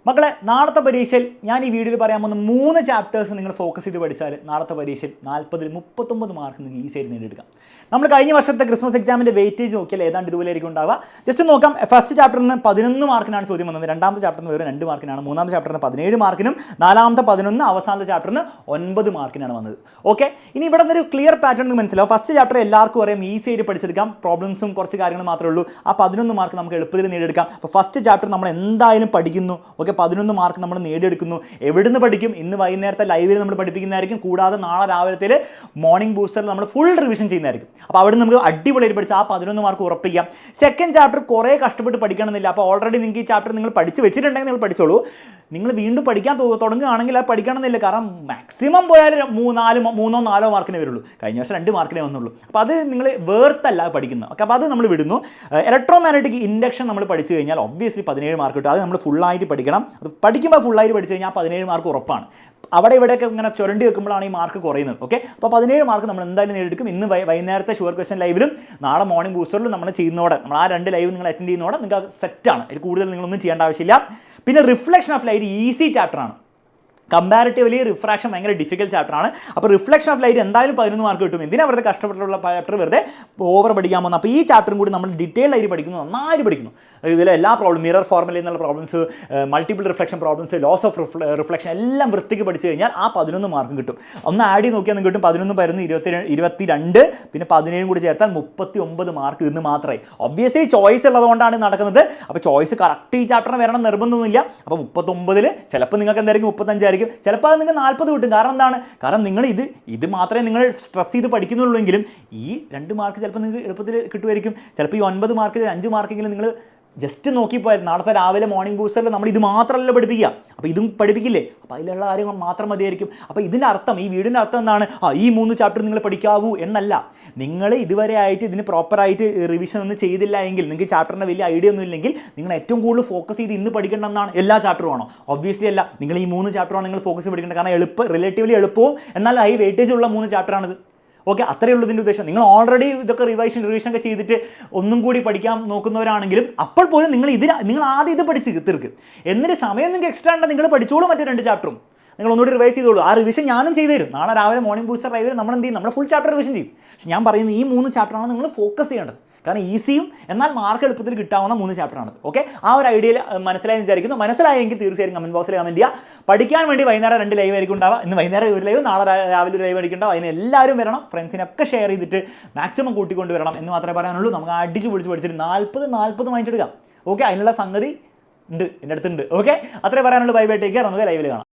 മക്കളെ, നാളത്തെ പരീക്ഷയിൽ ഞാൻ ഈ വീഡിയോയിൽ പറയാൻ പോകുന്ന 3 ചാപ്റ്റേഴ്സ് നിങ്ങൾ ഫോക്കസ് ചെയ്ത് പഠിച്ചാൽ നാളത്തെ പരീക്ഷയിൽ 40-ൽ 39 മാർക്ക് നിങ്ങൾക്ക് ഈസിയായിട്ട് നേടിയെടുക്കാം. നമ്മൾ കഴിഞ്ഞ വർഷത്തെ ക്രിസ്മസ് എക്സാമിൻ്റെ വെയിറ്റേജ് നോക്കിയാൽ ഏതാണ്ട് ഇതുപോലെ ആയിരിക്കും ഉണ്ടാവുക. ജസ്റ്റ് നോക്കാം. ഫസ്റ്റ് ചാപ്റ്ററിൽ നിന്ന് 11 മാർക്കിനാണ് ചോദ്യം വന്നത്, രണ്ടാമത്തെ ചാപ്റ്ററിന് വേറെ 2 മാർക്കിനാണ്, മൂന്നാമത്തെ ചാപ്റ്ററിന് 17 മാർക്കിനും, നാലാമത്തെ 11, അവസാനത്തെ ചാപ്റ്ററിന് 9 മാർക്കിനാണ് വന്നത്. ഓക്കെ, ഇനി ഇവിടെ നിന്നൊരു ക്ലിയർ പാറ്റേൺ മനസ്സിലാവും. ഫസ്റ്റ് ചാപ്റ്റർ എല്ലാവർക്കും അറിയാം, ഈസി ആയിട്ട് പഠിച്ചെടുക്കാം, പ്രോബ്ലംസും കുറച്ച് കാര്യങ്ങൾ മാത്രമേ ഉള്ളൂ. ആ 11 മാർക്ക് നമുക്ക് എളുപ്പത്തിൽ നേടിയെടുക്കാം. അപ്പോൾ ഫസ്റ്റ് ചാപ്റ്റർ നമ്മൾ എന്തായാലും പഠിക്കുന്നു. ഓക്കെ, 11 മാർക്ക് നമ്മൾ നേടിയെടുക്കുന്നു. എവിടുന്ന് പഠിക്കും? ഇന്ന് വൈകുന്നേരത്തെ ലൈവിൽ നമ്മൾ പഠിപ്പിക്കുന്നതായിരിക്കും. കൂടാതെ നാളെ രാവിലത്തെ മോർണിംഗ് ബൂസ്റ്ററിൽ നമ്മൾ ഫുൾ റിവിഷൻ ചെയ്യുന്നതായിരിക്കും. അപ്പോൾ അവിടെ നമുക്ക് അടിപൊളിയായിട്ട് പഠിച്ച് ആ 11 മാർക്ക് ഉറപ്പിക്കാം. സെക്കൻഡ് ചാപ്റ്റർ കുറേ കഷ്ടപ്പെട്ട് പഠിക്കണമെന്നില്ല. അപ്പോൾ ഓൾറെഡി നിങ്ങൾക്ക് ഈ ചാപ്റ്റർ നിങ്ങൾ പഠിച്ച് വെച്ചിട്ടുണ്ടെങ്കിൽ നിങ്ങൾ പഠിച്ചോളൂ. നിങ്ങൾ വീണ്ടും പഠിക്കാൻ തുടങ്ങുകയാണെങ്കിൽ അത് പഠിക്കണമെന്നില്ല. കാരണം മാക്സിമം പോയാൽ 3-4 മാർക്കിനെ വരുള്ളൂ. കഴിഞ്ഞ വർഷം 2 മാർക്കിനെ വന്നുള്ളൂ. അപ്പോൾ അത് നിങ്ങൾ വേർത്തല്ല പഠിക്കുന്നത്. ഓക്കെ, അപ്പോൾ അത് നമ്മൾ വിടുന്നു. ഇലക്ട്രോമാഗ്നറ്റിക് ഇൻഡക്ഷൻ നമ്മൾ പഠിച്ചു കഴിഞ്ഞാൽ ഒബ്വിയസ്ലി 17 മാർക്ക് കിട്ടും. അത് നമ്മൾ ഫുള്ളായിട്ട് പഠിക്കണം. അത് പഠിക്കുമ്പോൾ ഫുള്ളായിട്ട് പഠിച്ചു കഴിഞ്ഞാൽ 17 മാർക്ക് ഉറപ്പാണ്. അവിടെ ഇവിടെയൊക്കെ ഇങ്ങനെ ചുരണ്ടി വെക്കുമ്പോഴാണ് ഈ മാർക്ക് കുറയുന്നത്. ഓക്കെ, അപ്പോൾ 17 മാർക്ക് നമ്മൾ എന്തായാലും നേടിയെടുക്കും. ഇന്ന് വൈകുന്നേരത്തെ ഷുവർ ക്വസ്റ്റൻ ലൈവിലും നാളെ മോർണിംഗ് ബൂസ്റ്ററിലും നമ്മൾ ചെയ്യുന്നതോടെ, നമ്മൾ ആ 2 ലൈവ് നിങ്ങൾ അറ്റൻഡ് ചെയ്യുന്നതോടെ നിങ്ങൾക്ക് സെറ്റാണ്. അതിൽ കൂടുതൽ നിങ്ങളൊന്നും ചെയ്യേണ്ട ആവശ്യമില്ല. പിന്നെ റിഫ്ലക്ഷൻ ഓഫ് ലൈറ്റ് ഈസി ചാപ്റ്ററാണ്. കമ്പാരിറ്റീവ്ലി റിഫ്രാക്ഷൻ ഭയങ്കര ഡിഫിക്കൽട്ട് ചാപ്റ്ററാണ്. അപ്പോൾ റിഫ്ലക്ഷൻ ഓഫ് ലൈറ്റ് എന്തായാലും 11 മാർക്ക് കിട്ടും. എന്തിനാ വെറുതെ കഷ്ടപ്പെട്ടുള്ള ചാപ്റ്റർ വെറുതെ ഓവർ പഠിക്കാൻ പോകുന്നത്? അപ്പോൾ ഈ ചാപ്റ്ററും കൂടി നമ്മൾ ഡീറ്റെയിൽ ആയിട്ട് പഠിക്കുന്നു, നന്നായിട്ട് പഠിക്കുന്നു. ഇതിൽ എല്ലാ പ്രോബ്ലം, മിറർ ഫോർമുലയിൽ നിന്നുള്ള problems, multiple reflection problems, laws of reflection എല്ലാം വൃത്തിക്ക് പഠിച്ചു കഴിഞ്ഞാൽ ആ 11 മാർക്കും കിട്ടും. ഒന്ന് ആഡ് ചെയ്ത് നോക്കിയാൽ നിങ്ങൾക്ക് കിട്ടും. 11 വരുന്നു 22, പിന്നെ 17 കൂടി ചേർത്താൽ 39 മാർക്ക് ഇന്ന് മാത്രമേ. ഒബ്വിയസ്ലി ചോയ്സ് ഉള്ളതുകൊണ്ടാണ് നടക്കുന്നത്. അപ്പോൾ ചോയ്സ് കറക്റ്റ് ഈ ചാപ്റ്ററിന് വരണം നിർബന്ധമൊന്നുമില്ല. അപ്പോൾ 39 ചിലപ്പോൾ നിങ്ങൾക്ക് എന്തായിരിക്കും 35 ആയിരിക്കും, ചിലപ്പോൾ അത് നിങ്ങൾക്ക് 40 കിട്ടും. കാരണം എന്താണ്? കാരണം നിങ്ങൾ ഇത് മാത്രമേ നിങ്ങൾ സ്ട്രെസ് ചെയ്ത് പഠിക്കുന്നുള്ളൂവെങ്കിലും ഈ 2 മാർക്ക് ചിലപ്പോൾ നിങ്ങൾക്ക് എളുപ്പത്തിൽ കിട്ടുമായിരിക്കും. ചിലപ്പോൾ ഈ 9 മാർക്കിൽ 5 മാർക്കെങ്കിലും നിങ്ങൾ ജസ്റ്റ് നോക്കിപ്പോയാൽ നാളത്തെ രാവിലെ മോർണിംഗ് ബൂസ്റ്ററിൽ നമ്മൾ ഇത് മാത്രമല്ല പഠിപ്പിക്കുക. അപ്പോൾ ഇതും പഠിപ്പിക്കില്ലേ? അപ്പോൾ അതിലുള്ള കാര്യങ്ങൾ മാത്രം മതിയായിരിക്കും. അപ്പോൾ ഇതിൻ്റെ അർത്ഥം, ഈ വീടിൻ്റെ അർത്ഥം എന്താണ്? ഈ 3 ചാപ്റ്റർ നിങ്ങൾ പഠിക്കാവൂ എന്നല്ല. നിങ്ങൾ ഇതുവരെ ആയിട്ട് ഇതിന് പ്രോപ്പറായിട്ട് റിവിഷൻ ഒന്നും ചെയ്തില്ല എങ്കിൽ, നിങ്ങൾക്ക് ചാപ്റ്ററിൻ്റെ വലിയ ഐഡിയ ഒന്നും ഇല്ലെങ്കിൽ, നിങ്ങൾ ഏറ്റവും കൂടുതൽ ഫോക്കസ് ചെയ്ത് ഇന്ന് പഠിക്കേണ്ടതെന്നാണ് എല്ലാ ചാപ്റ്ററും ആണോ? ഒബ്വിയസ്ലി അല്ല. നിങ്ങൾ ഈ 3 ചാപ്റ്ററാണ് നിങ്ങൾ ഫോക്കസ് പഠിക്കേണ്ടത്. കാരണം റിലേറ്റീവ്ലി എളുപ്പവും എന്നാൽ ഹൈ വെയിറ്റേജ് ഉള്ള 3 ചാപ്റ്ററാണിത്. ഓക്കെ, അത്രയേ ഉള്ളൂ ഇതിൻ്റെ ഉദ്ദേശം. നിങ്ങൾ ഓൾറെഡി ഇതൊക്കെ റിവിഷൻ ഒക്കെ ചെയ്തിട്ട് ഒന്നും കൂടി പഠിക്കാൻ നോക്കുന്നവരാണെങ്കിലും അപ്പോൾ പോലും നിങ്ങൾ ആദ്യം ഇത് പഠിച്ച് തീർക്കും. എന്നിട്ട് സമയം നിങ്ങൾക്ക് എക്സ്ട്രാ ഉണ്ടെങ്കിൽ നിങ്ങൾ പഠിച്ചോളൂ മറ്റേ 2 ചാപ്റ്ററും. നിങ്ങൾ ഒന്നുകൂടി റിവൈസ് ചെയ്തോളൂ. ആ റിവിഷൻ ഞാനും ചെയ്തു തരും. നാളെ രാവിലെ മോർണിംഗ് ബൂസ്റ്റർ ലൈവിൽ നമ്മൾ എന്ത് ചെയ്യും? നമ്മൾ ഫുൾ ചാപ്റ്റർ റിവിഷൻ ചെയ്യും. പക്ഷേ ഞാൻ പറയുന്നത് ഈ 3 ചാപ്റ്ററാണ് നിങ്ങൾ ഫോക്കസ് ചെയ്യേണ്ടത്. കാരണം ഈസിയും എന്നാൽ മാർക്ക് എളുപ്പത്തിൽ കിട്ടാവുന്ന 3 ചാപ്റ്ററാണത്. ഓക്കെ, ആ ഒരു ഐഡിയയിൽ മനസ്സിലായെന്ന് വിചാരിക്കുന്നു. മനസ്സിലായെങ്കിൽ തീർച്ചയായും കമൻറ്റ് ബോക്സിൽ കമൻറ്റ് ചെയ്യുക. പഠിക്കാൻ വേണ്ടി വൈകുന്നേരം 2 ലൈവ് ആയിരിക്കും ഉണ്ടാവുക. ഇന്ന് വൈകുന്നേരം ഒരു ലൈവ്, നാളെ രാവിലെ ഒരു ലൈവ് ആയിരിക്കും. അതിന് എല്ലാവരും വരണം. ഫ്രണ്ട്സിനൊക്കെ ഷെയർ ചെയ്തിട്ട് മാക്സിമം കൂട്ടിക്കൊണ്ട് വരണം എന്ന് മാത്രമേ പറയാനുള്ളൂ. നമുക്ക് അടിച്ച് പൊളിച്ച് പഠിച്ചിട്ട് 40 വാങ്ങിച്ചെടുക്കാം. ഓക്കെ, അതിനുള്ള സംഗതി ഉണ്ട്, എൻ്റെ അടുത്തുണ്ട്. ഓക്കെ, അത്രേ പറയാനുള്ളൂ. Bye bye, take care. നമുക്ക് ലൈവിൽ കാണാം.